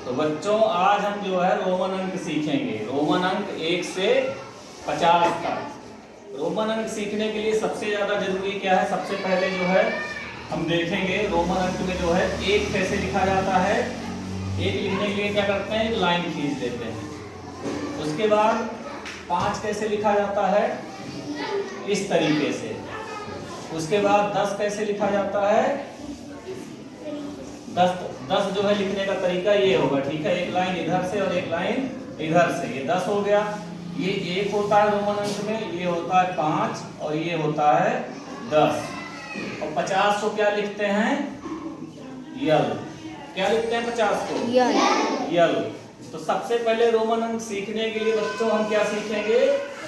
तो बच्चों आज हम जो है रोमन अंक सीखेंगे। रोमन अंक 1 से 50 तक। रोमन अंक सीखने के लिए सबसे ज्यादा जरूरी क्या है? सबसे पहले जो है हम देखेंगे रोमन अंक में जो है 1 कैसे लिखा जाता है। 1 लिखने के लिए क्या करते हैं? एक लाइन खींच देते हैं। उसके बाद 5 कैसे लिखा जाता है? इस तरीके से। उसके बाद 10 कैसे लिखा जाता है? 10 जो है लिखने का तरीका ये होगा, ठीक है। एक लाइन इधर से और एक लाइन इधर से, ये 10 हो गया। ये 1 होता है रोमन अंक में, ये होता है 5 और ये होता है 10। और 50 को क्या लिखते हैं? यल। क्या लिखते हैं 50 को? यल। तो सबसे पहले रोमन अंक सीखने के लिए बच्चों हम क्या सीखेंगे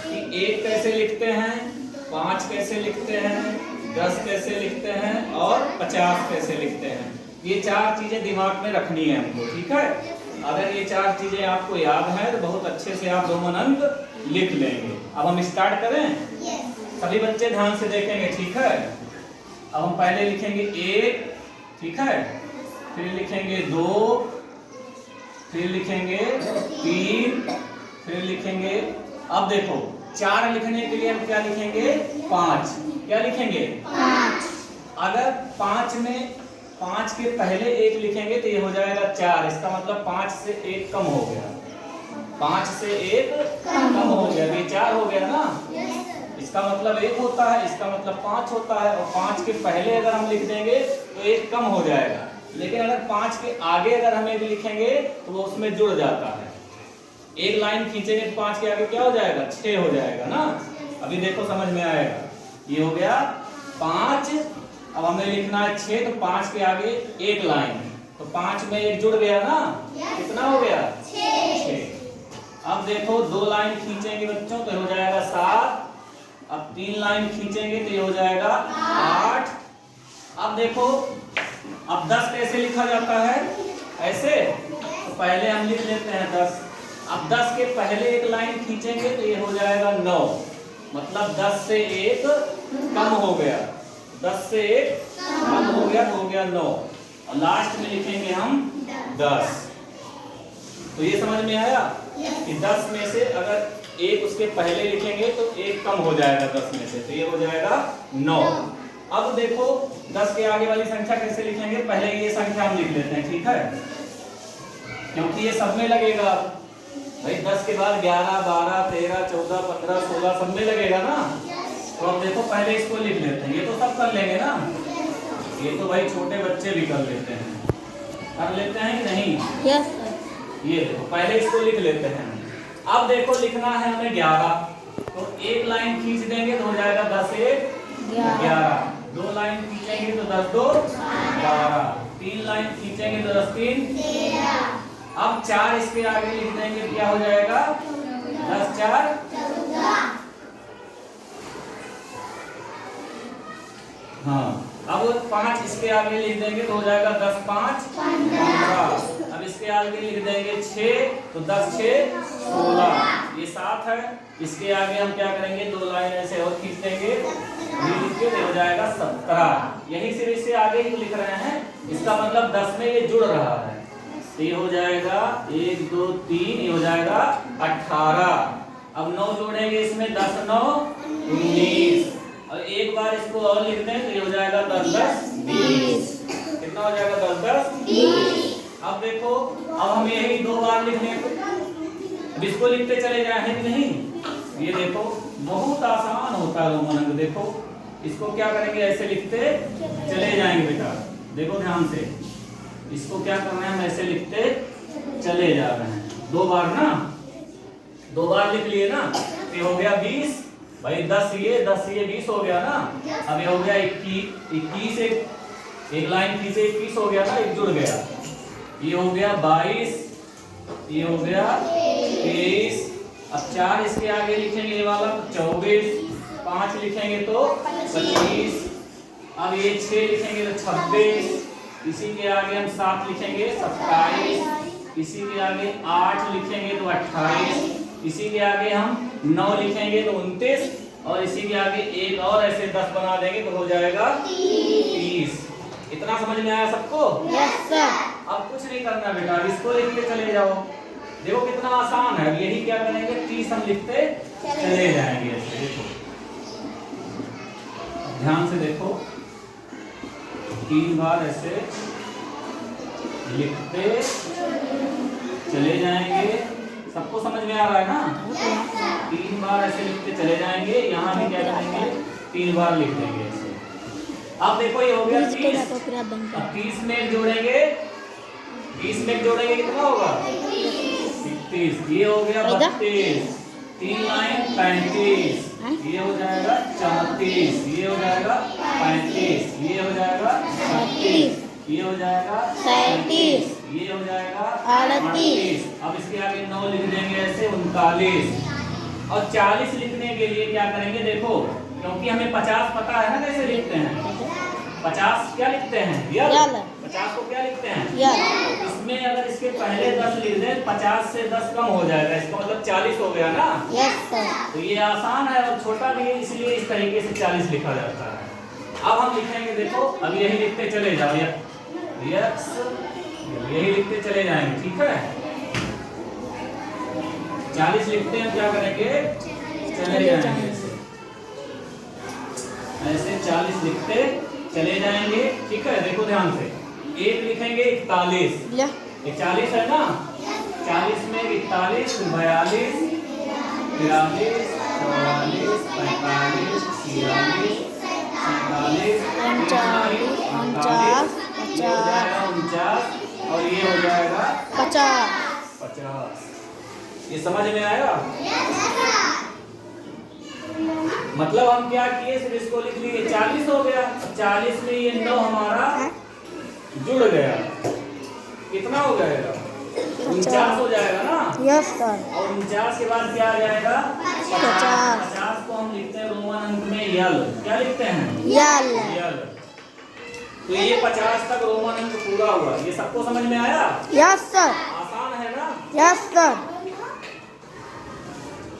कि 1 कैसे लिखते हैं, 5 कैसे लिखते हैं, 10 कैसे लिखते हैं और 50 कैसे लिखते हैं। ये 4 चीजें दिमाग में रखनी है हमको, ठीक है। अगर ये 4 चीजें आपको याद है तो बहुत अच्छे से आप रोमन अंक लिख लेंगे। अब हम स्टार्ट करें? सभी बच्चे ध्यान से देखेंगे, ठीक है। अब हम पहले लिखेंगे 1, ठीक है, फिर लिखेंगे 2, फिर लिखेंगे 3, फिर लिखेंगे, अब देखो 4 लिखने के लिए हम क्या लिखेंगे? 5। क्या लिखेंगे? 5। अगर 5 के पहले 1 लिखेंगे तो ये हो जाएगा 4। इसका मतलब 5 से 1 कम हो गया। 5 से 1 कम हो गया, ये 4 हो गया ना। इसका मतलब 1 होता है, इसका मतलब 5 होता है। और 5 के पहले अगर हम लिख देंगे तो 1 कम हो जाएगा। लेकिन अगर 5 के आगे अगर हम 1 लिखेंगे तो वो उसमें जुड़ जाता है। एक लाइन खींचेंगे तो 5 के आगे क्या हो जाएगा? 6 हो जाएगा ना। अभी देखो समझ में आएगा। ये हो गया 5। अब हमें लिखना है 6, तो 5 के आगे 1 लाइन, तो 5 में 1 जुड़ गया ना। कितना हो गया? 6। अब देखो 2 लाइन खींचेंगे बच्चों तो हो जाएगा 7। अब 3 लाइन खींचेंगे तो ये हो जाएगा 8। अब देखो, अब 10 कैसे लिखा जाता है? ऐसे। तो पहले हम लिख लेते हैं 10। अब 10 के पहले 1 लाइन खींचेंगे तो ये हो जाएगा 9। मतलब 10 से 1 कम हो गया। 10 से 1 कम हो गया तो हो गया 9। और लास्ट में लिखेंगे हम 10। तो ये समझ में आया कि 10 में से अगर 1 उसके पहले लिखेंगे तो 1 कम हो जाएगा 10 में से, तो ये हो जाएगा 9। अब देखो 10 के आगे वाली संख्या कैसे लिखेंगे? पहले ये संख्या हम लिख लेते हैं, ठीक है, क्योंकि ये सब में लगेगा भाई। 10 के बाद 11, 12, 13, 14, 15, 16 सब में लगेगा ना। तो अब देखो पहले इसको लिख लेते हैं। ये तो सब कर लेंगे ना, ये तो भाई छोटे बच्चे भी कर लेते हैं। कर लेते हैं कि नहीं? Yes sir. ये देखो पहले इसको लिख लेते हैं। अब देखो लिखना है हमें 11, तो 1 लाइन खींच देंगे तो हो जाएगा 10 1 11। 2 लाइन खींचेंगे तो 10 2 12। 3 लाइन खींचेंगे तो 10 3 13। अब 4 इसके आगे लिख देंगे तो क्या हो जाएगा? 10 4 14। हाँ, अब 5 इसके आगे लिख देंगे तो हो जाएगा 10 5 15। अब इसके आगे लिख देंगे 6 तो 10 6 16। ये 7 है। इसके आगे हम क्या करेंगे? 2 लाइन ऐसे और खींच देंगे, ये लिख के हो जाएगा 17। यही सिर्फ इससे आगे ही लिख रहे हैं। इसका मतलब 10 में ये जुड़ रहा है, तो ये हो जाएगा 1 2 3, ये हो जाएगा 18। अब 9 जोड़ेंगे इसमें, 10 9 19। और एक बार इसको और लिख दें तो ये हो जाएगा 10 10 20। कितना हो जाएगा? 10 10 20। अब देखो, अब हम यही 2 बार लिख लें। अब इसको लिखते चले जाए, है कि नहीं? ये देखो बहुत आसान होता है रोमन अंक। देखो इसको क्या करेंगे? ऐसे लिखते चले जाएंगे बेटा। देखो ध्यान से, इसको क्या करना है? हम ऐसे लिखते चले जा रहे हैं। 2 बार ना, 2 बार लिख लिए ना, तो ये हो गया 20 भाई। 10 ये 20 हो गया ना। अब ये हो गया 21 एक लाइन खींचे 21 हो गया ना, एक जुड़ गया। ये हो गया 22, ये हो गया 23। अब 4 इसके आगे लिखेंगे ये वाला तो 24। 5 लिखेंगे तो 25। अब ये 6 लिखेंगे तो 26। इसी के आगे हम 7 लिखेंगे 27। इसी के आगे 8 लिखेंगे तो 28। इसी के आगे हम 9 लिखेंगे तो 29। और इसी के आगे एक और ऐसे 10 बना देंगे तो हो जाएगा 30। इतना समझ में आया सबको? Yes sir. अब कुछ नहीं करना बेटा, इसको लिखते चले जाओ। देखो कितना आसान है। यही क्या करेंगे, 30 हम लिखते चले जाएंगे ऐसे। देखो ध्यान से देखो, 3 बार ऐसे लिखते चले जाएंगे। सबको समझ में आ रहा है ना? 3 बार ऐसे लिखते चले जाएंगे। यहाँ भी क्या करेंगे, 3 बार लिख देंगे ऐसे। अब देखो ये हो गया 30। अब 30 में एक जोड़ेंगे, 30 में एक जोड़ेंगे कितना होगा, 31। ये हो गया 32, 3 लाइन 35। ये हो जाएगा 34, ये हो जाएगा 35, ये हो जाएगा 36, ये हो जाएगा 37, ये हो जाएगा 38। अब इसके आगे 9 लिख देंगे ऐसे, 39। और 40 लिखने के लिए क्या करेंगे, देखो क्योंकि हमें 50 पता है ना कैसे लिखते हैं। 50 क्या लिखते हैं, यल। 50 को क्या लिखते हैं, यल। इसमें अगर इसके पहले 10 लिख दें, 50 से 10 कम हो जाएगा, इसका मतलब 40 हो गया ना। Yes sir. तो ये आसान है और छोटा भी है, इसलिए इस तरीके से 40 लिखा जाता है। अब हम लिखेंगे, देखो अब यही लिखते चले जाओ, यस यही लिखते चले जाएंगे, ठीक है। 40 लिखते हैं, क्या करेंगे, चले जाएंगे ऐसे 40 लिखते चले जाएंगे, ठीक है। देखो ध्यान से, 1 लिखेंगे 41, ये 40 है ना। 40 में 41, 42, 43, 44, 45, 46, 47, 48, 49, 50, और ये हो जाएगा 50। ये समझ में आएगा? मतलब हम क्या किए, सिर्फ इसको लिख लिए, 40 हो गया। 40 में ये 9 हमारा जुड़ गया, कितना हो जाएगा, 49 हो जाएगा ना। Yes sir. और 49 के बाद क्या आ जाएगा, 50। 50 को हम लिखते हैं रोमन अंक में यल। क्या लिखते हैं, यल। तो ये 50 तक रोमन अंक पूरा हुआ। ये सबको समझ में आया? Yes sir. आसान है ना? Yes sir.